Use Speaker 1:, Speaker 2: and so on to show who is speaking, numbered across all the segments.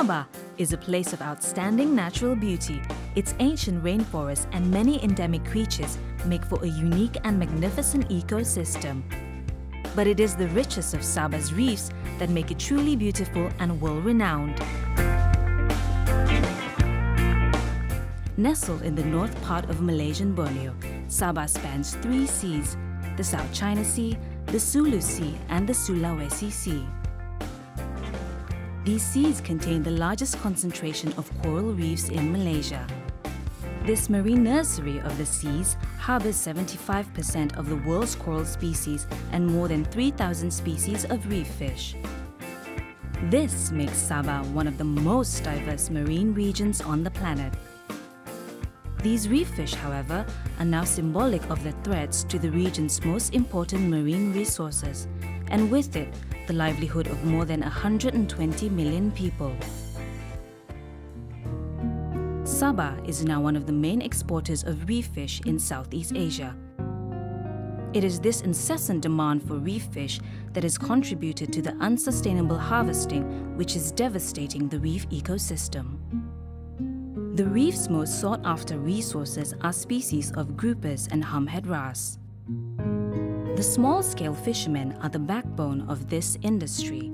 Speaker 1: Sabah is a place of outstanding natural beauty. Its ancient rainforests and many endemic creatures make for a unique and magnificent ecosystem. But it is the richest of Sabah's reefs that make it truly beautiful and world-renowned. Nestled in the north part of Malaysian Borneo, Sabah spans 3 seas: the South China Sea, the Sulu Sea, and the Sulawesi Sea. These seas contain the largest concentration of coral reefs in Malaysia. This marine nursery of the seas harbors 75% of the world's coral species and more than 3,000 species of reef fish. This makes Sabah one of the most diverse marine regions on the planet. These reef fish, however, are now symbolic of the threats to the region's most important marine resources, and with it, the livelihood of more than 120 million people. Sabah is now one of the main exporters of reef fish in Southeast Asia. It is this incessant demand for reef fish that has contributed to the unsustainable harvesting, which is devastating the reef ecosystem. The reef's most sought-after resources are species of groupers and hamhead wrasse. The small-scale fishermen are the backbone of this industry.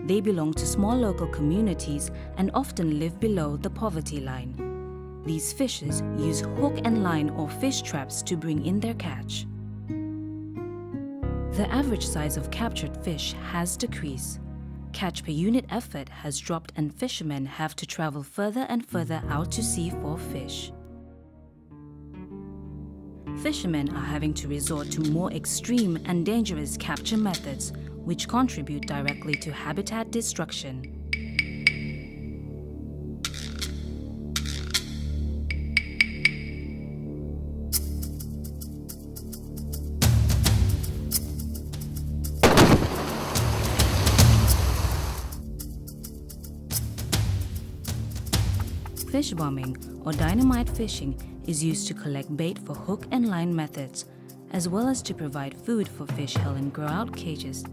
Speaker 1: They belong to small local communities and often live below the poverty line. These fishers use hook and line or fish traps to bring in their catch. The average size of captured fish has decreased. Catch per unit effort has dropped and fishermen have to travel further and further out to sea for fish. Fishermen are having to resort to more extreme and dangerous capture methods, which contribute directly to habitat destruction. Fish bombing, or dynamite fishing, is used to collect bait for hook and line methods, as well as to provide food for fish held in grow-out cages.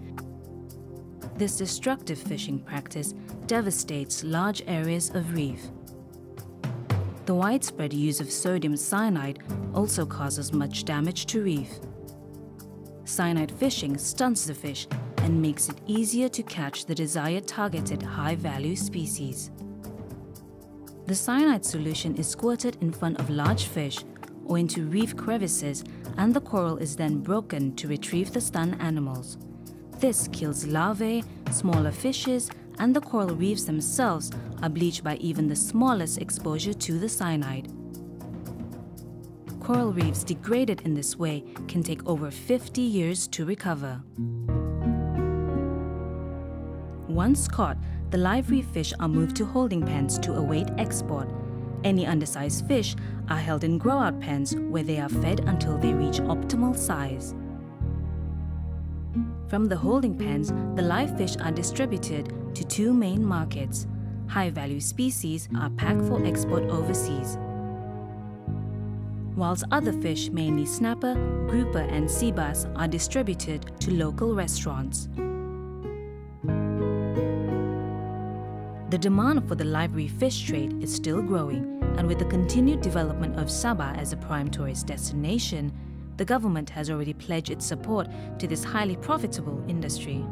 Speaker 1: This destructive fishing practice devastates large areas of reef. The widespread use of sodium cyanide also causes much damage to reef. Cyanide fishing stunts the fish and makes it easier to catch the desired targeted high-value species. The cyanide solution is squirted in front of large fish or into reef crevices, and the coral is then broken to retrieve the stunned animals. This kills larvae, smaller fishes, and the coral reefs themselves are bleached by even the smallest exposure to the cyanide. Coral reefs degraded in this way can take over 50 years to recover. Once caught, the live reef fish are moved to holding pens to await export. Any undersized fish are held in grow-out pens where they are fed until they reach optimal size. From the holding pens, the live fish are distributed to 2 main markets. High-value species are packed for export overseas, whilst other fish, mainly snapper, grouper and sea bass, are distributed to local restaurants. The demand for the live reef fish trade is still growing, and with the continued development of Sabah as a prime tourist destination, the government has already pledged its support to this highly profitable industry.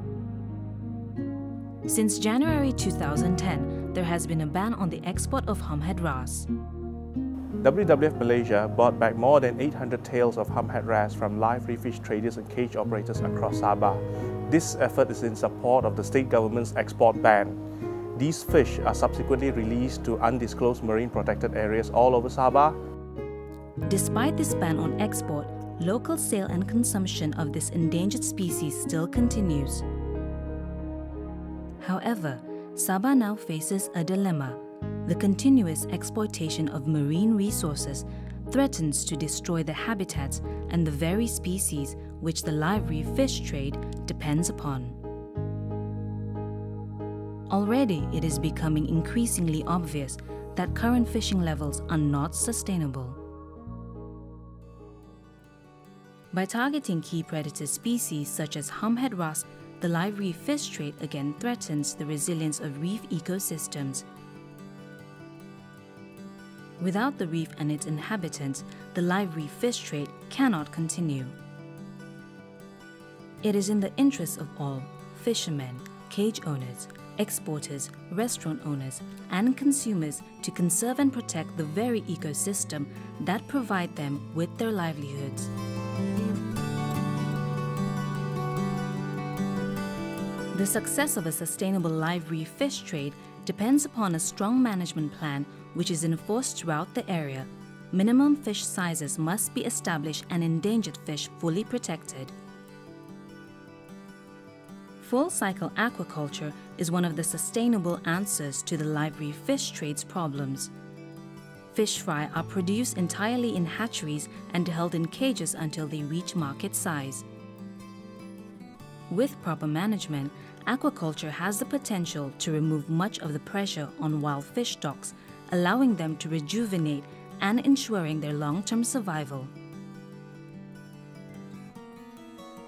Speaker 1: Since January 2010, there has been a ban on the export of hamhead wrasse.
Speaker 2: WWF-Malaysia bought back more than 800 tails of hamhead wrasse from live reef fish traders and cage operators across Sabah. This effort is in support of the state government's export ban. These fish are subsequently released to undisclosed marine protected areas all over Sabah.
Speaker 1: Despite this ban on export, local sale and consumption of this endangered species still continues. However, Sabah now faces a dilemma. The continuous exploitation of marine resources threatens to destroy the habitats and the very species which the live reef fish trade depends upon. Already, it is becoming increasingly obvious that current fishing levels are not sustainable. By targeting key predator species such as hamhead wrasse, the live reef fish trade again threatens the resilience of reef ecosystems. Without the reef and its inhabitants, the live reef fish trade cannot continue. It is in the interest of all fishermen, cage owners, exporters, restaurant owners, and consumers to conserve and protect the very ecosystem that provide them with their livelihoods. The success of a sustainable live reef fish trade depends upon a strong management plan which is enforced throughout the area. Minimum fish sizes must be established and endangered fish fully protected. Full-cycle aquaculture is one of the sustainable answers to the live reef fish trade's problems. Fish fry are produced entirely in hatcheries and held in cages until they reach market size. With proper management, aquaculture has the potential to remove much of the pressure on wild fish stocks, allowing them to rejuvenate and ensuring their long-term survival.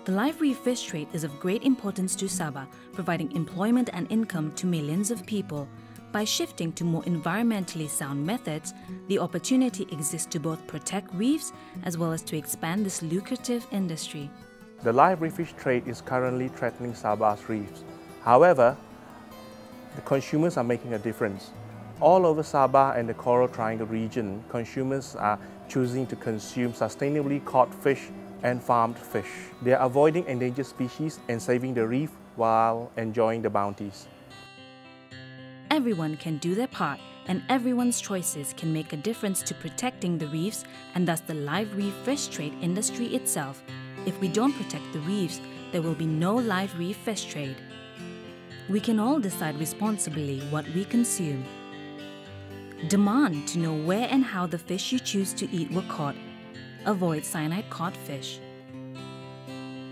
Speaker 1: The live reef fish trade is of great importance to Sabah, providing employment and income to millions of people. By shifting to more environmentally sound methods, the opportunity exists to both protect reefs as well as to expand this lucrative industry.
Speaker 2: The live reef fish trade is currently threatening Sabah's reefs. However, the consumers are making a difference. All over Sabah and the Coral Triangle region, consumers are choosing to consume sustainably caught fish and farmed fish. They are avoiding endangered species and saving the reef while enjoying the bounties.
Speaker 1: Everyone can do their part, and everyone's choices can make a difference to protecting the reefs and thus the live reef fish trade industry itself. If we don't protect the reefs, there will be no live reef fish trade. We can all decide responsibly what we consume. Demand to know where and how the fish you choose to eat were caught. Avoid cyanide caught fish.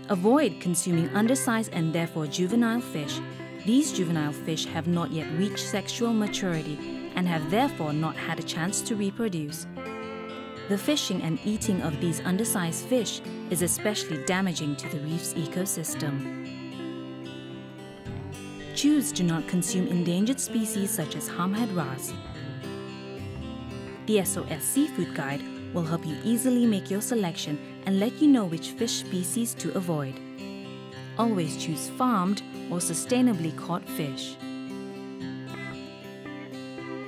Speaker 1: Avoid consuming undersized and therefore juvenile fish. These juvenile fish have not yet reached sexual maturity and have therefore not had a chance to reproduce. The fishing and eating of these undersized fish is especially damaging to the reef's ecosystem. Choose to not consume endangered species such as hammerhead wrasse. The SOS Seafood Guide will help you easily make your selection and let you know which fish species to avoid. Always choose farmed or sustainably caught fish.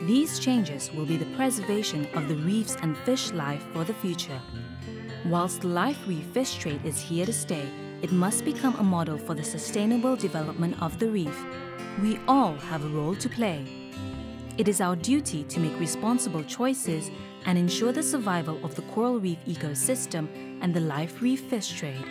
Speaker 1: These changes will be the preservation of the reefs and fish life for the future. Whilst the live reef fish trade is here to stay, it must become a model for the sustainable development of the reef. We all have a role to play. It is our duty to make responsible choices and ensure the survival of the coral reef ecosystem and the live reef fish trade.